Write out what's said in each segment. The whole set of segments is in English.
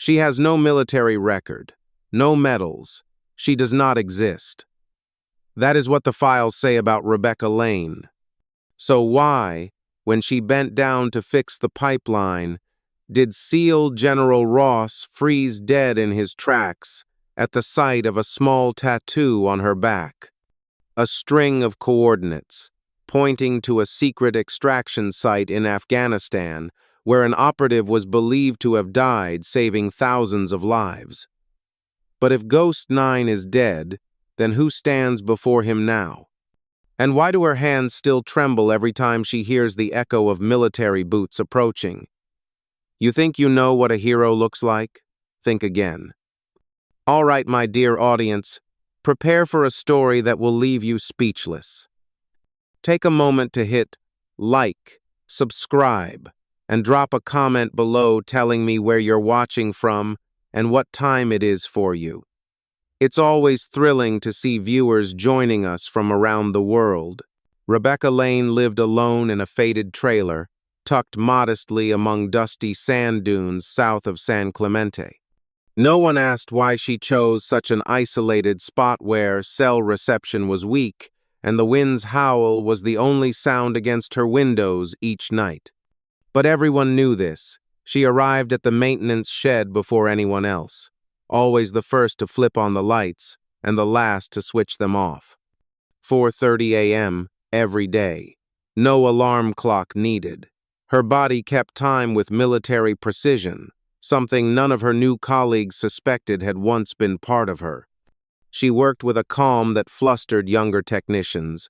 She has no military record, no medals. She does not exist. That is what the files say about Rebecca Lane. So why, when she bent down to fix the pipeline, did SEAL General Ross freeze dead in his tracks at the sight of a small tattoo on her back? A string of coordinates, pointing to a secret extraction site in Afghanistan where an operative was believed to have died, saving thousands of lives. But if Ghost 9 is dead, then who stands before him now? And why do her hands still tremble every time she hears the echo of military boots approaching? You think you know what a hero looks like? Think again. All right, my dear audience, prepare for a story that will leave you speechless. Take a moment to hit like, subscribe, and drop a comment below telling me where you're watching from and what time it is for you. It's always thrilling to see viewers joining us from around the world. Rebecca Lane lived alone in a faded trailer, tucked modestly among dusty sand dunes south of San Clemente. No one asked why she chose such an isolated spot where cell reception was weak, and the wind's howl was the only sound against her windows each night. But everyone knew this. She arrived at the maintenance shed before anyone else, always the first to flip on the lights and the last to switch them off. 4:30 a.m. every day. No alarm clock needed. Her body kept time with military precision, something none of her new colleagues suspected had once been part of her. She worked with a calm that flustered younger technicians.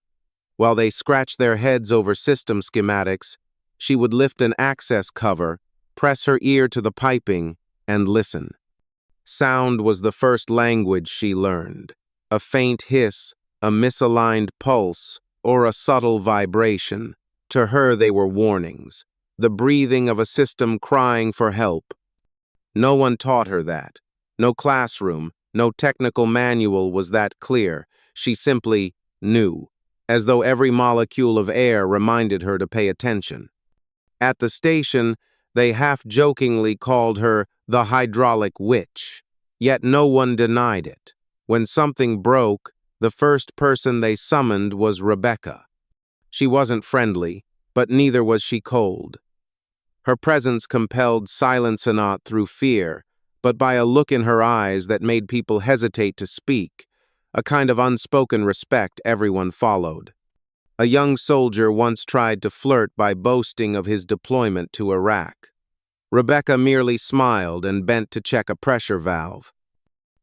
While they scratched their heads over system schematics, she would lift an access cover, press her ear to the piping, and listen. Sound was the first language she learned. A faint hiss, a misaligned pulse, or a subtle vibration. To her they were warnings, the breathing of a system crying for help. No one taught her that. No classroom, no technical manual was that clear. She simply knew, as though every molecule of air reminded her to pay attention. At the station, they half-jokingly called her the hydraulic witch, yet no one denied it. When something broke, the first person they summoned was Rebecca. She wasn't friendly, but neither was she cold. Her presence compelled silence not through fear, but by a look in her eyes that made people hesitate to speak, a kind of unspoken respect everyone followed. A young soldier once tried to flirt by boasting of his deployment to Iraq. Rebecca merely smiled and bent to check a pressure valve.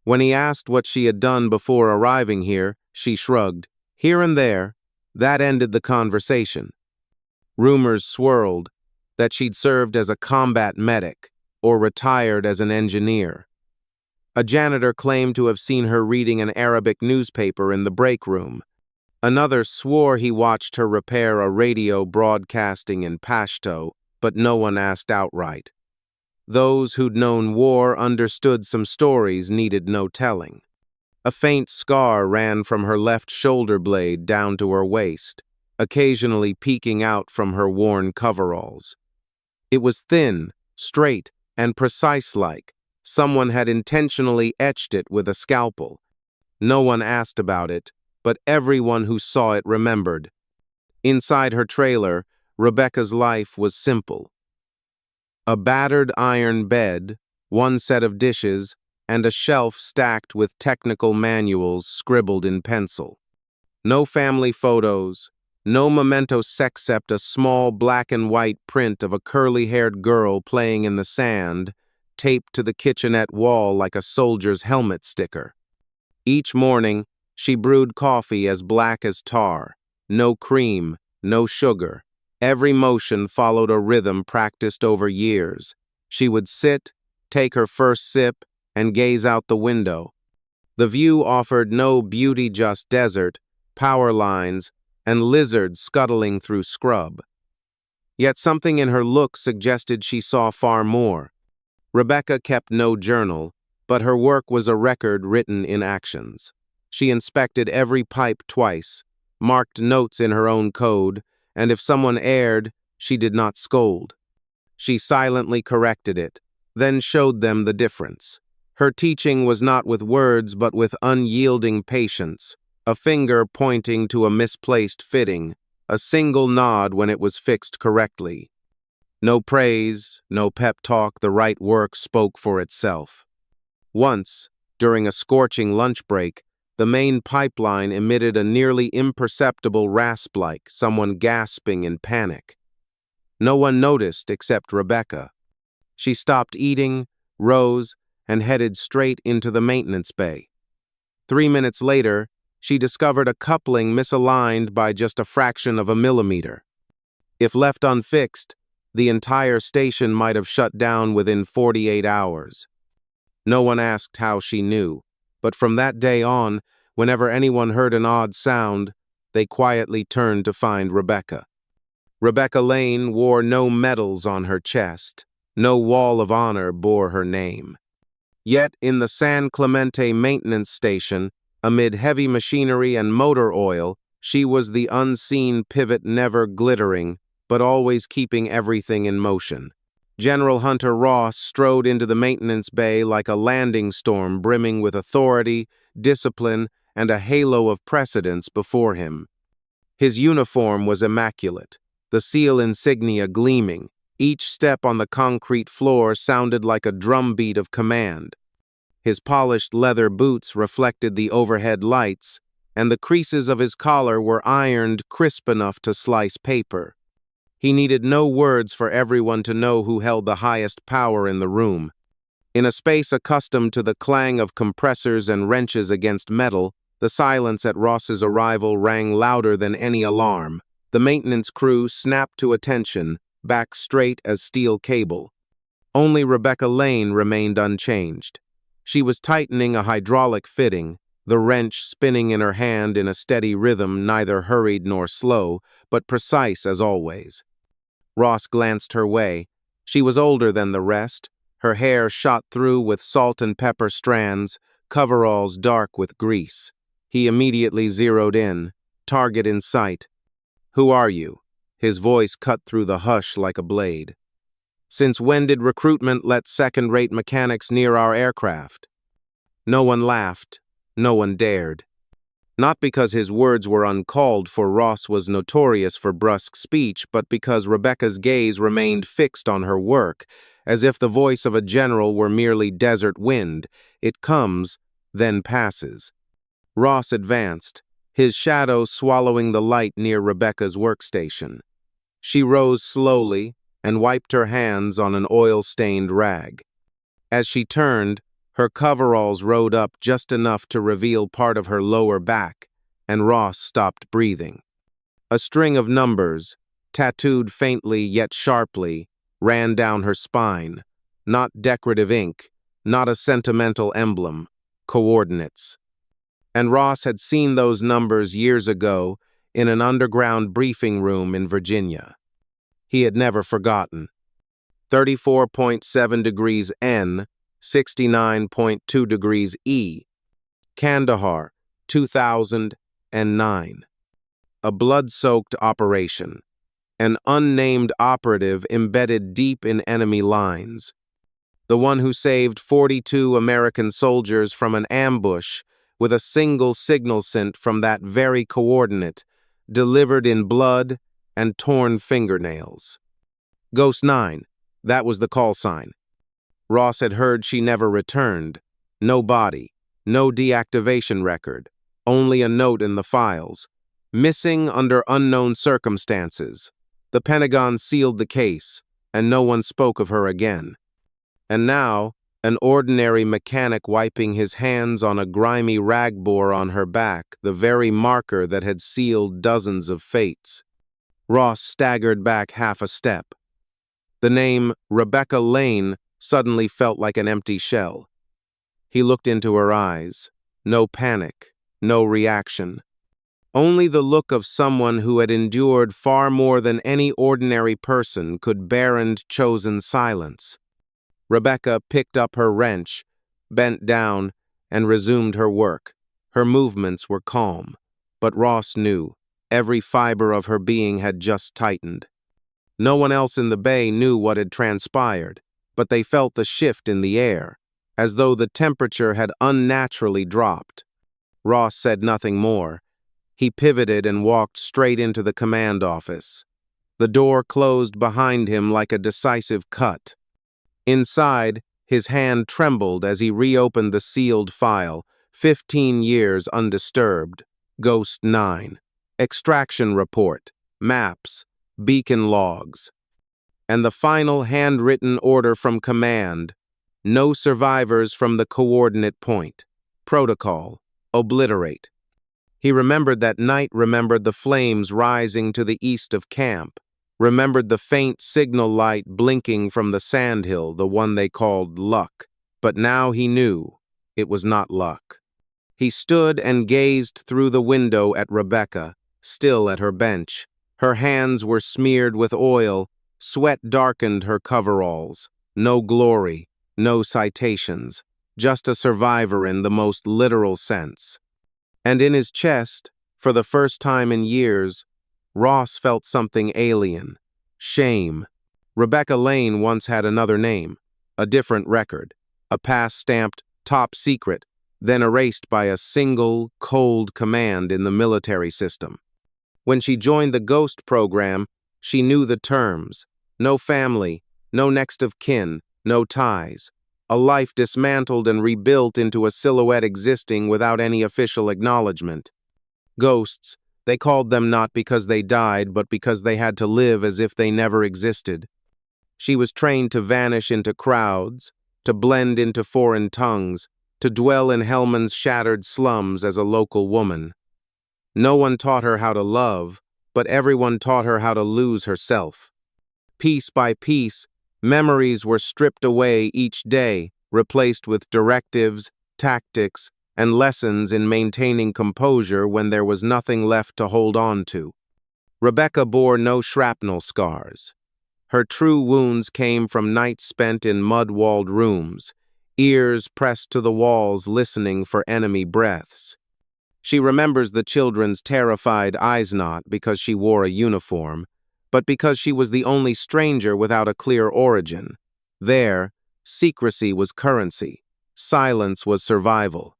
When he asked what she had done before arriving here, she shrugged. Here and there, that ended the conversation. Rumors swirled that she'd served as a combat medic or retired as an engineer. A janitor claimed to have seen her reading an Arabic newspaper in the break room. Another swore he watched her repair a radio broadcasting in Pashto, but no one asked outright. Those who'd known war understood some stories needed no telling. A faint scar ran from her left shoulder blade down to her waist, occasionally peeking out from her worn coveralls. It was thin, straight, and precise-like. Someone had intentionally etched it with a scalpel. No one asked about it, but everyone who saw it remembered. Inside her trailer, Rebecca's life was simple. A battered iron bed, one set of dishes, and a shelf stacked with technical manuals scribbled in pencil. No family photos, no mementos except a small black and white print of a curly-haired girl playing in the sand, taped to the kitchenette wall like a soldier's helmet sticker. Each morning, she brewed coffee as black as tar. No cream, no sugar. Every motion followed a rhythm practiced over years. She would sit, take her first sip, and gaze out the window. The view offered no beauty, just desert, power lines, and lizards scuttling through scrub. Yet something in her look suggested she saw far more. Rebecca kept no journal, but her work was a record written in actions. She inspected every pipe twice, marked notes in her own code, and if someone erred, she did not scold. She silently corrected it, then showed them the difference. Her teaching was not with words but with unyielding patience, a finger pointing to a misplaced fitting, a single nod when it was fixed correctly. No praise, no pep talk, the right work spoke for itself. Once, during a scorching lunch break, the main pipeline emitted a nearly imperceptible rasp like someone gasping in panic. No one noticed except Rebecca. She stopped eating, rose, and headed straight into the maintenance bay. 3 minutes later, she discovered a coupling misaligned by just a fraction of a millimeter. If left unfixed, the entire station might have shut down within 48 hours. No one asked how she knew, but from that day on, whenever anyone heard an odd sound, they quietly turned to find Rebecca. Rebecca Lane wore no medals on her chest, no wall of honor bore her name. Yet in the San Clemente maintenance station, amid heavy machinery and motor oil, she was the unseen pivot, never glittering, but always keeping everything in motion. General Hunter Ross strode into the maintenance bay like a landing storm brimming with authority, discipline, and a halo of precedence before him. His uniform was immaculate, the seal insignia gleaming. Each step on the concrete floor sounded like a drumbeat of command. His polished leather boots reflected the overhead lights, and the creases of his collar were ironed crisp enough to slice paper. He needed no words for everyone to know who held the highest power in the room. In a space accustomed to the clang of compressors and wrenches against metal, the silence at Ross's arrival rang louder than any alarm. The maintenance crew snapped to attention, back straight as steel cable. Only Rebecca Lane remained unchanged. She was tightening a hydraulic fitting, the wrench spinning in her hand in a steady rhythm, neither hurried nor slow, but precise as always. Ross glanced her way. She was older than the rest, her hair shot through with salt and pepper strands, coveralls dark with grease. He immediately zeroed in, target in sight. "Who are you?" His voice cut through the hush like a blade. "Since when did recruitment let second-rate mechanics near our aircraft?" No one laughed, no one dared. Not because his words were uncalled for, Ross was notorious for brusque speech, but because Rebecca's gaze remained fixed on her work, as if the voice of a general were merely desert wind. It comes, then passes. Ross advanced, his shadow swallowing the light near Rebecca's workstation. She rose slowly and wiped her hands on an oil-stained rag. As she turned, her coveralls rode up just enough to reveal part of her lower back, and Ross stopped breathing. A string of numbers, tattooed faintly yet sharply, ran down her spine. Not decorative ink, not a sentimental emblem, coordinates. And Ross had seen those numbers years ago in an underground briefing room in Virginia. He had never forgotten. 34.7 degrees N, 69.2 degrees E. Kandahar, 2009. A blood-soaked operation. An unnamed operative embedded deep in enemy lines. The one who saved 42 American soldiers from an ambush with a single signal sent from that very coordinate, delivered in blood and torn fingernails. Ghost 9, that was the call sign. Ross had heard she never returned. No body, no deactivation record, only a note in the files. Missing under unknown circumstances. The Pentagon sealed the case, and no one spoke of her again. And now, an ordinary mechanic wiping his hands on a grimy rag bore on her back, the very marker that had sealed dozens of fates. Ross staggered back half a step. The name Rebecca Lane suddenly felt like an empty shell. He looked into her eyes. No panic, no reaction. Only the look of someone who had endured far more than any ordinary person could bear and chosen silence. Rebecca picked up her wrench, bent down, and resumed her work. Her movements were calm, but Ross knew every fiber of her being had just tightened. No one else in the bay knew what had transpired. but they felt the shift in the air, as though the temperature had unnaturally dropped. Ross said nothing more. He pivoted and walked straight into the command office. The door closed behind him like a decisive cut. Inside, his hand trembled as he reopened the sealed file, 15 years undisturbed. Ghost 9. Extraction report, maps, beacon logs. And the final handwritten order from command: no survivors from the coordinate point. Protocol: obliterate. He remembered that night, remembered the flames rising to the east of camp, remembered the faint signal light blinking from the sandhill, the one they called luck. But now he knew it was not luck. He stood and gazed through the window at Rebecca, still at her bench. Her hands were smeared with oil, sweat darkened her coveralls. No glory, no citations, just a survivor in the most literal sense. And in his chest, for the first time in years, Ross felt something alien: shame. Rebecca Lane once had another name, a different record, a past stamped top secret, then erased by a single, cold command in the military system. When she joined the Ghost program, she knew the terms: no family, no next of kin, no ties. A life dismantled and rebuilt into a silhouette existing without any official acknowledgement. Ghosts, they called them not because they died, but because they had to live as if they never existed. She was trained to vanish into crowds, to blend into foreign tongues, to dwell in Hellman's shattered slums as a local woman. No one taught her how to love, but everyone taught her how to lose herself. Piece by piece, memories were stripped away each day, replaced with directives, tactics, and lessons in maintaining composure when there was nothing left to hold on to. Rebecca bore no shrapnel scars. Her true wounds came from nights spent in mud-walled rooms, ears pressed to the walls listening for enemy breaths. She remembers the children's terrified eyes, not because she wore a uniform, but because she was the only stranger without a clear origin. There, secrecy was currency. Silence was survival.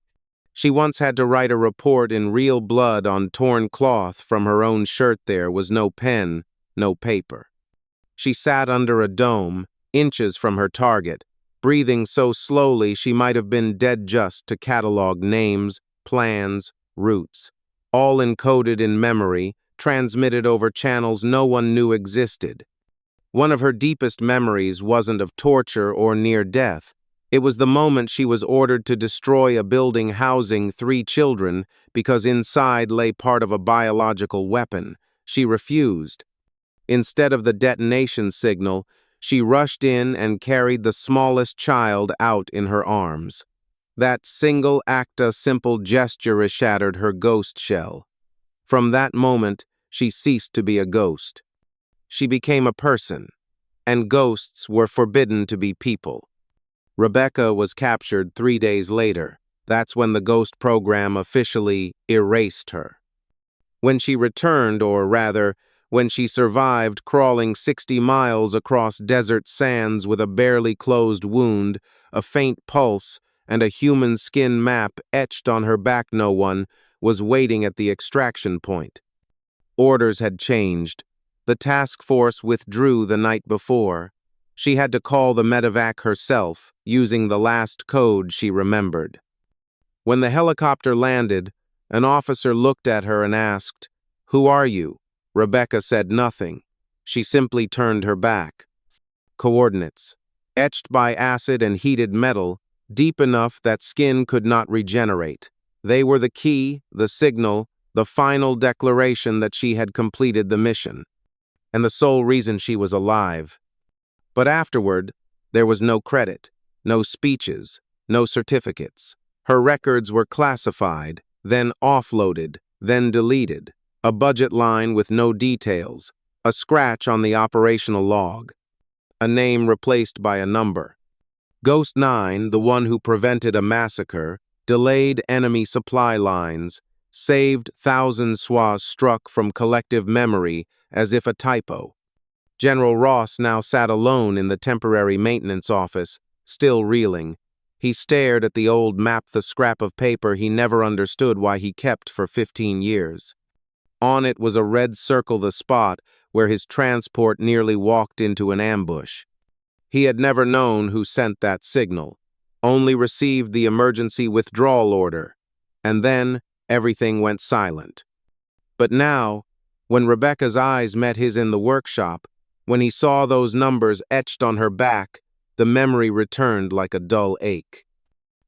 She once had to write a report in real blood on torn cloth from her own shirt. There was no pen, no paper. She sat under a dome, inches from her target, breathing so slowly she might have been dead just to catalog names, plans, routes, all encoded in memory, transmitted over channels no one knew existed. One of her deepest memories wasn't of torture or near death. It was the moment she was ordered to destroy a building housing 3 children because inside lay part of a biological weapon. She refused. Instead of the detonation signal, she rushed in and carried the smallest child out in her arms. That single act, a simple gesture, shattered her ghost shell. From that moment, she ceased to be a ghost. She became a person, and ghosts were forbidden to be people. Rebecca was captured 3 days later. That's when the Ghost program officially erased her. When she returned, or rather, when she survived crawling 60 miles across desert sands with a barely closed wound, a faint pulse, and a human skin map etched on her back, no one was waiting at the extraction point. Orders had changed. The task force withdrew the night before. She had to call the medevac herself, using the last code she remembered. When the helicopter landed, an officer looked at her and asked, "Who are you?" Rebecca said nothing. She simply turned her back. Coordinates, etched by acid and heated metal, deep enough that skin could not regenerate. They were the key, the signal, the final declaration that she had completed the mission, and the sole reason she was alive. But afterward, there was no credit, no speeches, no certificates. Her records were classified, then offloaded, then deleted. A budget line with no details, a scratch on the operational log, a name replaced by a number. Ghost 9, the one who prevented a massacre, delayed enemy supply lines, saved thousands SWAs struck from collective memory as if a typo. General Ross now sat alone in the temporary maintenance office, still reeling. He stared at the old map, the scrap of paper he never understood why he kept for 15 years. On it was a red circle, the spot where his transport nearly walked into an ambush. He had never known who sent that signal, only received the emergency withdrawal order, and then everything went silent. But now, when Rebecca's eyes met his in the workshop, when he saw those numbers etched on her back, the memory returned like a dull ache.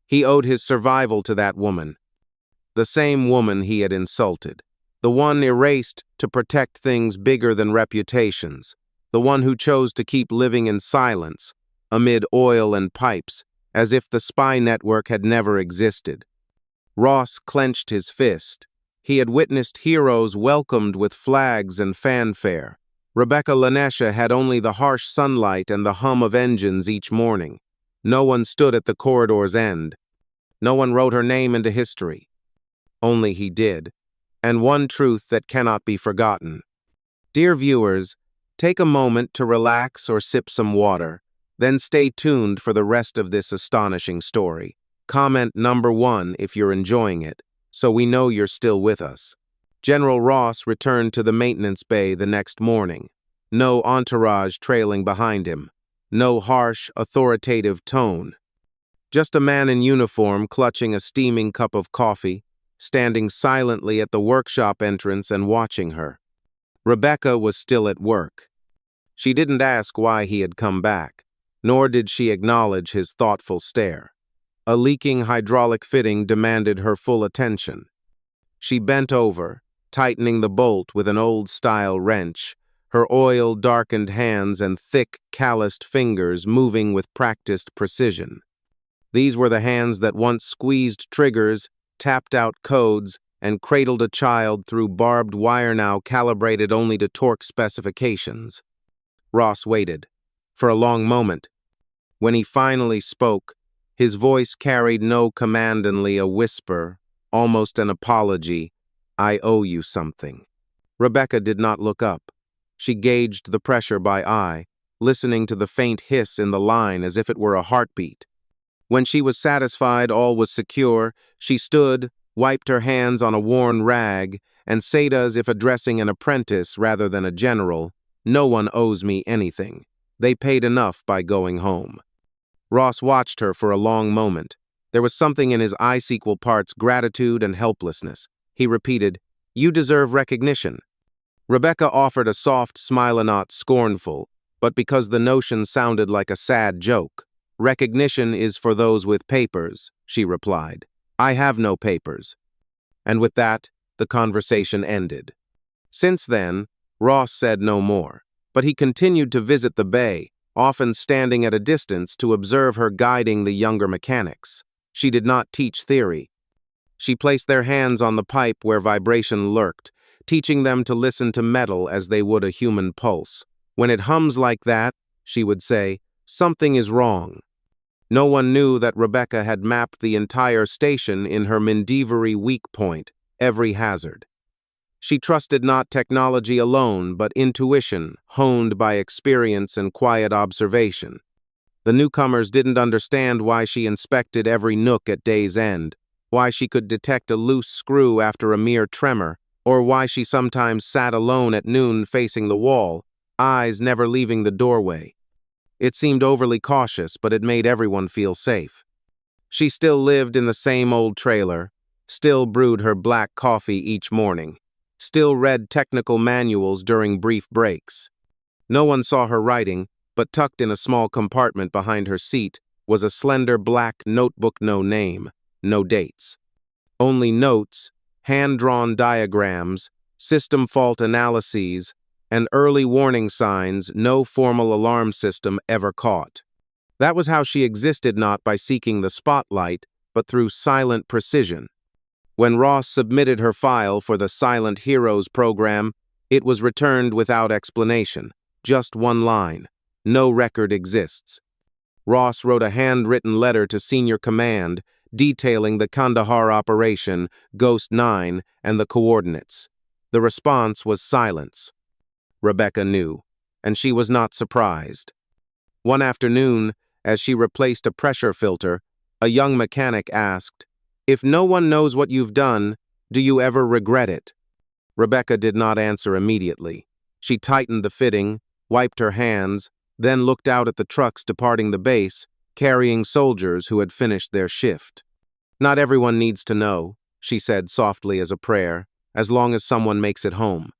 He owed his survival to that woman, the same woman he had insulted, the one erased to protect things bigger than reputations, the one who chose to keep living in silence, amid oil and pipes, as if the spy network had never existed. Ross clenched his fist. He had witnessed heroes welcomed with flags and fanfare. Rebecca Lanesha had only the harsh sunlight and the hum of engines each morning. No one stood at the corridor's end. No one wrote her name into history. Only he did, and one truth that cannot be forgotten. Dear viewers, take a moment to relax or sip some water, then stay tuned for the rest of this astonishing story. Comment number 1 if you're enjoying it, so we know you're still with us. General Ross returned to the maintenance bay the next morning. No entourage trailing behind him. No harsh, authoritative tone. Just a man in uniform clutching a steaming cup of coffee, standing silently at the workshop entrance and watching her. Rebecca was still at work. She didn't ask why he had come back, nor did she acknowledge his thoughtful stare. A leaking hydraulic fitting demanded her full attention. She bent over, tightening the bolt with an old-style wrench, her oil-darkened hands and thick, calloused fingers moving with practiced precision. These were the hands that once squeezed triggers, tapped out codes, and cradled a child through barbed wire now calibrated only to torque specifications. Ross waited, for a long moment. When he finally spoke, his voice carried no command, only a whisper, almost an apology. "I owe you something." Rebecca did not look up. She gauged the pressure by eye, listening to the faint hiss in the line as if it were a heartbeat. When she was satisfied all was secure, she stood, wiped her hands on a worn rag, and said as if addressing an apprentice rather than a general, "No one owes me anything. They paid enough by going home." Ross watched her for a long moment. There was something in his eyes equal parts gratitude and helplessness. He repeated, "You deserve recognition." Rebecca offered a soft smile, not scornful, but because the notion sounded like a sad joke. "Recognition is for those with papers," she replied. "I have no papers." And with that, the conversation ended. Since then, Ross said no more, but he continued to visit the bay, often standing at a distance to observe her guiding the younger mechanics. She did not teach theory. She placed their hands on the pipe where vibration lurked, teaching them to listen to metal as they would a human pulse. "When it hums like that," she would say, "something is wrong." No one knew that Rebecca had mapped the entire station in her Mendivari weak point, every hazard. She trusted not technology alone, but intuition, honed by experience and quiet observation. The newcomers didn't understand why she inspected every nook at day's end, why she could detect a loose screw after a mere tremor, or why she sometimes sat alone at noon facing the wall, eyes never leaving the doorway. It seemed overly cautious, but it made everyone feel safe. She still lived in the same old trailer, still brewed her black coffee each morning, still read technical manuals during brief breaks. No one saw her writing, but tucked in a small compartment behind her seat was a slender black notebook, no name, no dates. Only notes, hand-drawn diagrams, system fault analyses, and early warning signs no formal alarm system ever caught. That was how she existed, not by seeking the spotlight, but through silent precision. When Ross submitted her file for the Silent Heroes program, it was returned without explanation, just one line. No record exists. Ross wrote a handwritten letter to senior command detailing the Kandahar operation, Ghost 9, and the coordinates. The response was silence. Rebecca knew, and she was not surprised. One afternoon, as she replaced a pressure filter, a young mechanic asked, "If no one knows what you've done, do you ever regret it?" Rebecca did not answer immediately. She tightened the fitting, wiped her hands, then looked out at the trucks departing the base, carrying soldiers who had finished their shift. "Not everyone needs to know," she said softly as a prayer, "as long as someone makes it home."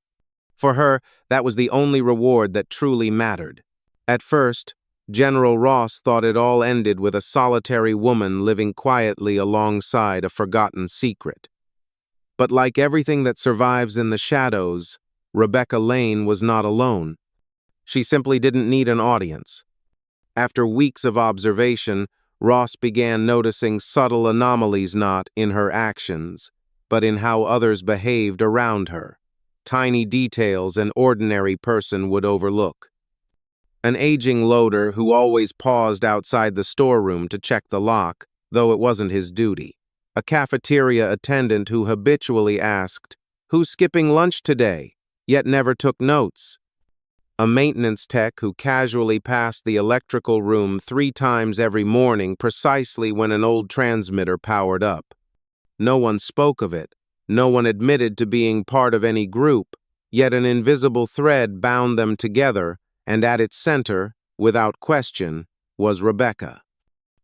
For her, that was the only reward that truly mattered. At first, General Ross thought it all ended with a solitary woman living quietly alongside a forgotten secret. But like everything that survives in the shadows, Rebecca Lane was not alone. She simply didn't need an audience. After weeks of observation, Ross began noticing subtle anomalies not in her actions, but in how others behaved around her. Tiny details an ordinary person would overlook. An aging loader who always paused outside the storeroom to check the lock, though it wasn't his duty. A cafeteria attendant who habitually asked, "Who's skipping lunch today?" yet never took notes. A maintenance tech who casually passed the electrical room 3 times every morning precisely when an old transmitter powered up. No one spoke of it. No one admitted to being part of any group, yet an invisible thread bound them together, and at its center, without question, was Rebecca.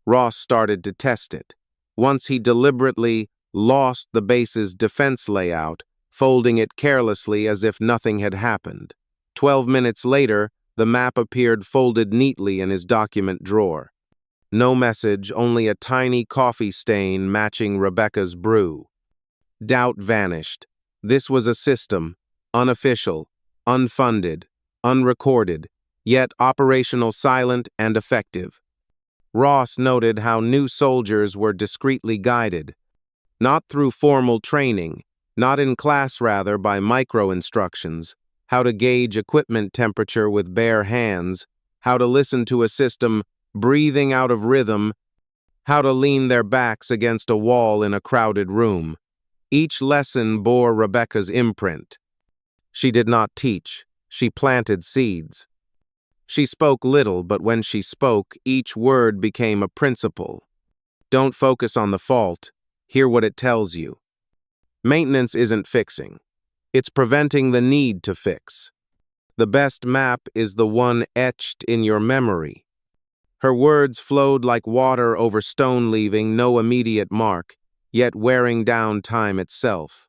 Ross started to test it. Once he deliberately lost the base's defense layout, folding it carelessly as if nothing had happened. 12 minutes later, the map appeared folded neatly in his document drawer. No message, only a tiny coffee stain matching Rebecca's brew. Doubt vanished. This was a system, unofficial, unfunded, unrecorded, yet operational, silent, and effective. Ross noted how new soldiers were discreetly guided, not through formal training, not in class rather by micro-instructions, how to gauge equipment temperature with bare hands, how to listen to a system breathing out of rhythm, how to lean their backs against a wall in a crowded room. Each lesson bore Rebecca's imprint. She did not teach, she planted seeds. She spoke little, but when she spoke, each word became a principle. Don't focus on the fault, hear what it tells you. Maintenance isn't fixing. It's preventing the need to fix. The best map is the one etched in your memory. Her words flowed like water over stone, leaving no immediate mark, yet wearing down time itself.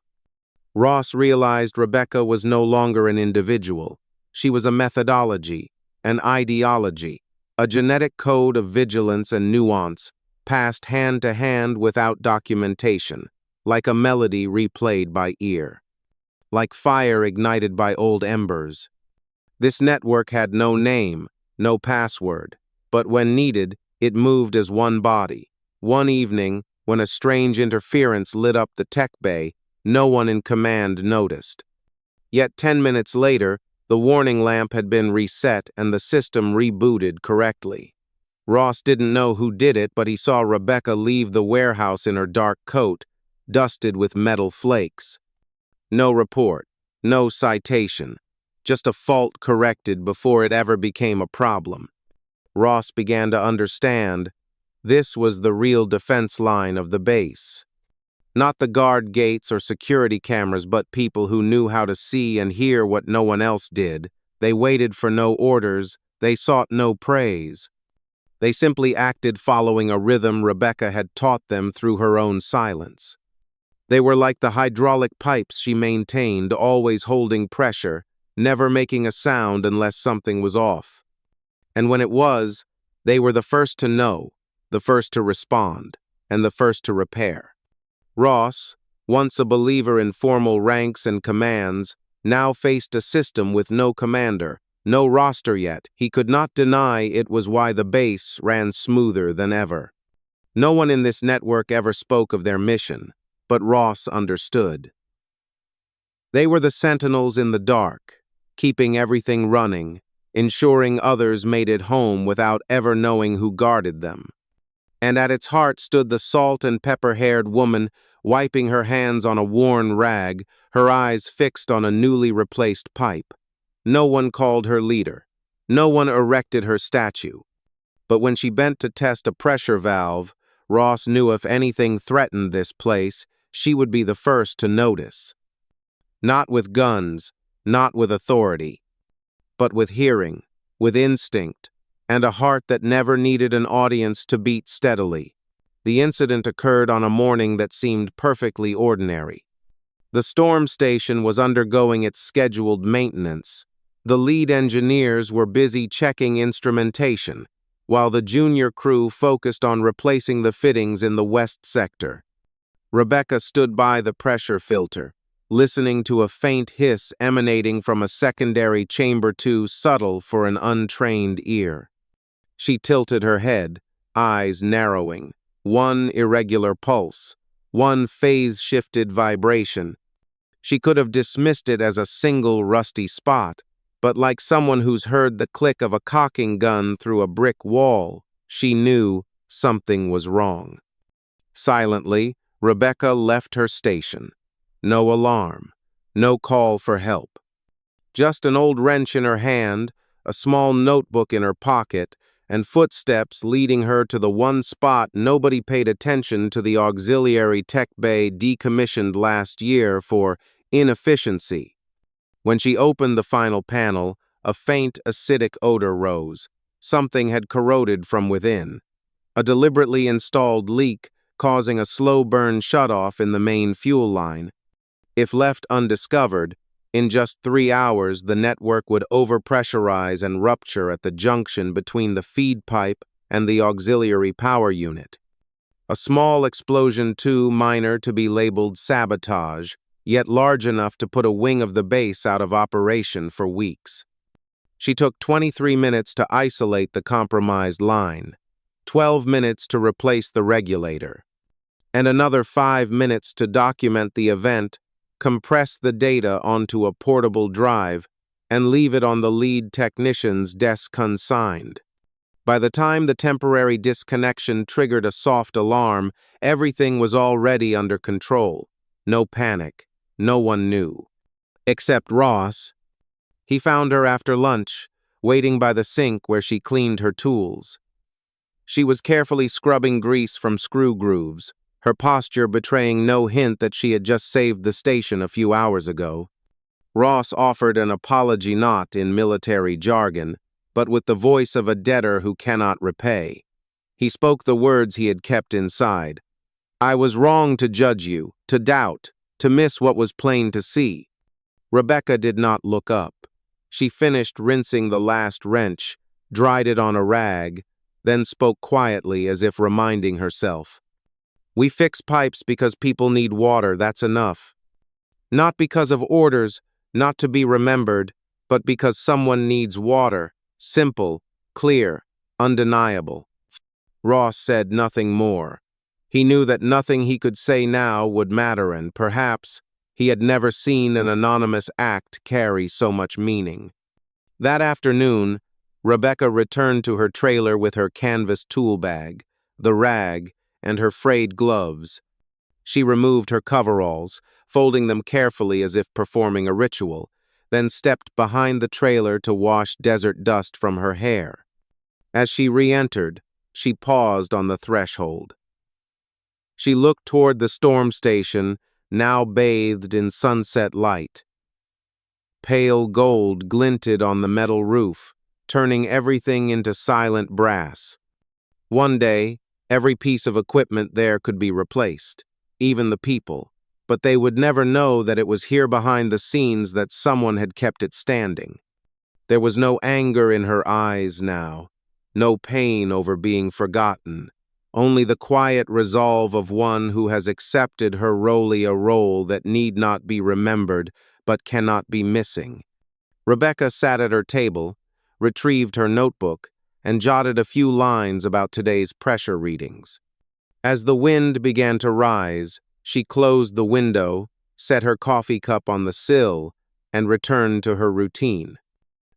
Ross realized Rebecca was no longer an individual. She was a methodology, an ideology, a genetic code of vigilance and nuance, passed hand to hand without documentation, like a melody replayed by ear. Like fire ignited by old embers. This network had no name, no password, but when needed, it moved as one body. One evening, when a strange interference lit up the tech bay, no one in command noticed. Yet 10 minutes later, the warning lamp had been reset and the system rebooted correctly. Ross didn't know who did it, but he saw Rebecca leave the warehouse in her dark coat, dusted with metal flakes. No report, no citation, just a fault corrected before it ever became a problem. Ross began to understand this was the real defense line of the base. Not the guard gates or security cameras, but people who knew how to see and hear what no one else did. They waited for no orders, they sought no praise. They simply acted following a rhythm Rebecca had taught them through her own silence. They were like the hydraulic pipes she maintained, always holding pressure, never making a sound unless something was off. And when it was, they were the first to know, the first to respond, and the first to repair. Ross, once a believer in formal ranks and commands, now faced a system with no commander, no roster yet. He could not deny it was why the base ran smoother than ever. No one in this network ever spoke of their mission, but Ross understood. They were the sentinels in the dark, keeping everything running, ensuring others made it home without ever knowing who guarded them. And at its heart stood the salt and pepper-haired woman, wiping her hands on a worn rag, her eyes fixed on a newly replaced pipe. No one called her leader. No one erected her statue. But when she bent to test a pressure valve, Ross knew if anything threatened this place, she would be the first to notice. Not with guns, not with authority, but with hearing, with instinct, and a heart that never needed an audience to beat steadily. The incident occurred on a morning that seemed perfectly ordinary. The storm station was undergoing its scheduled maintenance. The lead engineers were busy checking instrumentation, while the junior crew focused on replacing the fittings in the west sector. Rebecca stood by the pressure filter, listening to a faint hiss emanating from a secondary chamber too subtle for an untrained ear. She tilted her head, eyes narrowing, one irregular pulse, one phase-shifted vibration. She could have dismissed it as a single rusty spot, but like someone who's heard the click of a cocking gun through a brick wall, she knew something was wrong. Silently, Rebecca left her station. No alarm, no call for help. Just an old wrench in her hand, a small notebook in her pocket, and footsteps leading her to the one spot nobody paid attention to: the auxiliary tech bay decommissioned last year for inefficiency. When she opened the final panel, a faint acidic odor rose. Something had corroded from within. A deliberately installed leak causing a slow burn shutoff in the main fuel line. If left undiscovered, in just 3 hours the network would overpressurize and rupture at the junction between the feed pipe and the auxiliary power unit. A small explosion too minor to be labeled sabotage, yet large enough to put a wing of the base out of operation for weeks. She took 23 minutes to isolate the compromised line, 12 minutes to replace the regulator, and another 5 minutes to document the event, compress the data onto a portable drive, and leave it on the lead technician's desk consigned. By the time the temporary disconnection triggered a soft alarm, everything was already under control. No panic. No one knew. Except Ross. He found her after lunch, waiting by the sink where she cleaned her tools. She was carefully scrubbing grease from screw grooves, her posture betraying no hint that she had just saved the station a few hours ago. Ross offered an apology, not in military jargon, but with the voice of a debtor who cannot repay. He spoke the words he had kept inside. "I was wrong to judge you, to doubt, to miss what was plain to see." Rebecca did not look up. She finished rinsing the last wrench, dried it on a rag, then spoke quietly as if reminding herself. "We fix pipes because people need water, that's enough. Not because of orders, not to be remembered, but because someone needs water, simple, clear, undeniable." Ross said nothing more. He knew that nothing he could say now would matter, and perhaps he had never seen an anonymous act carry so much meaning. That afternoon, Rebecca returned to her trailer with her canvas tool bag, the rag, and her frayed gloves. She removed her coveralls, folding them carefully as if performing a ritual, then stepped behind the trailer to wash desert dust from her hair. As she re-entered, she paused on the threshold. She looked toward the storm station, now bathed in sunset light. Pale gold glinted on the metal roof, turning everything into silent brass. One day, every piece of equipment there could be replaced, even the people, but they would never know that it was here behind the scenes that someone had kept it standing. There was no anger in her eyes now, no pain over being forgotten. Only the quiet resolve of one who has accepted her a role that need not be remembered but cannot be missing. Rebecca sat at her table, retrieved her notebook, and jotted a few lines about today's pressure readings. As the wind began to rise, she closed the window, set her coffee cup on the sill, and returned to her routine.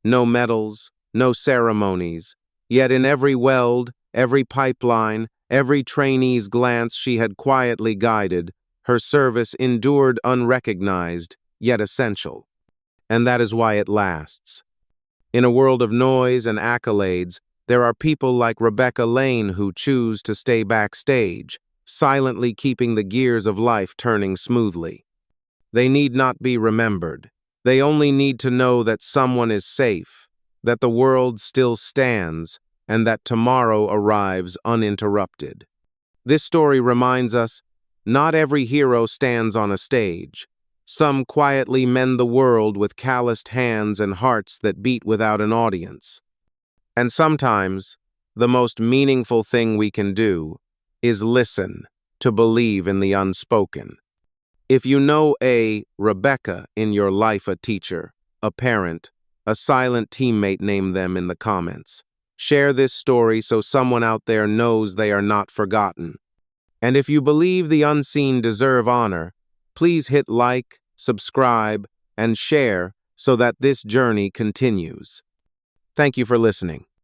No medals, no ceremonies, yet in every weld, every pipeline, every trainee's glance she had quietly guided, her service endured unrecognized, yet essential. And that is why it lasts. In a world of noise and accolades, there are people like Rebecca Lane who choose to stay backstage, silently keeping the gears of life turning smoothly. They need not be remembered. They only need to know that someone is safe, that the world still stands, and that tomorrow arrives uninterrupted. This story reminds us, not every hero stands on a stage. Some quietly mend the world with calloused hands and hearts that beat without an audience. And sometimes, the most meaningful thing we can do is listen, to believe in the unspoken. If you know a Rebecca in your life, a teacher, a parent, a silent teammate, name them in the comments. Share this story so someone out there knows they are not forgotten. And if you believe the unseen deserve honor, please hit like, subscribe, and share so that this journey continues. Thank you for listening.